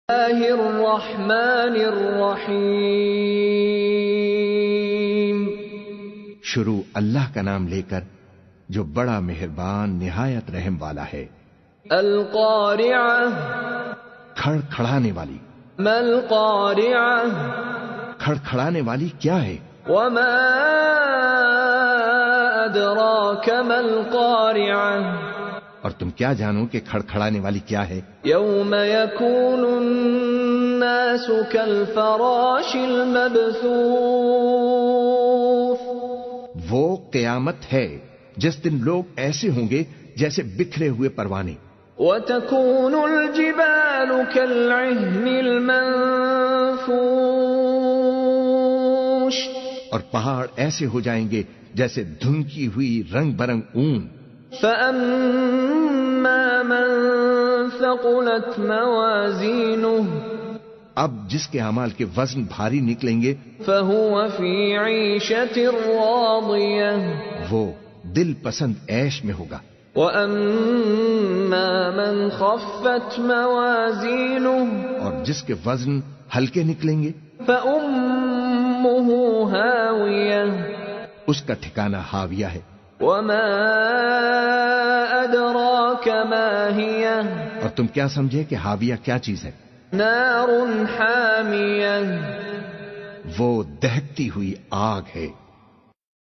اللہ الرحمن الرحیم، شروع اللہ کا نام لے کر جو بڑا مہربان نہایت رحم والا ہے۔ القارعہ، کھڑکھڑانے والی۔ ما القارعہ، کھڑکھڑانے والی کیا ہے؟ وما ادراک ما القارعہ، اور تم کیا جانو کہ کھڑکھڑانے والی کیا ہے؟ یوم یکون الناس کالفراش المبثوث، وہ قیامت ہے جس دن لوگ ایسے ہوں گے جیسے بکھرے ہوئے پروانے۔ وتكون الجبال كالعهن المنفوش، اور پہاڑ ایسے ہو جائیں گے جیسے دھنکی ہوئی رنگ برنگ اون۔ فأما من ثقلت موازینه، اب جس کے اعمال کے وزن بھاری نکلیں گے فهو في عيشة راضية، وہ دل پسند عیش میں ہوگا۔ وأما من خفت موازینه، اور جس کے وزن ہلکے نکلیں گے فأمه هاوية، اس کا ٹھکانہ حاویہ ہے۔ وما أدراك ما هي، اور تم کیا سمجھے کہ حاویہ کیا چیز ہے؟ نار حامیہ، وہ دہکتی ہوئی آگ ہے۔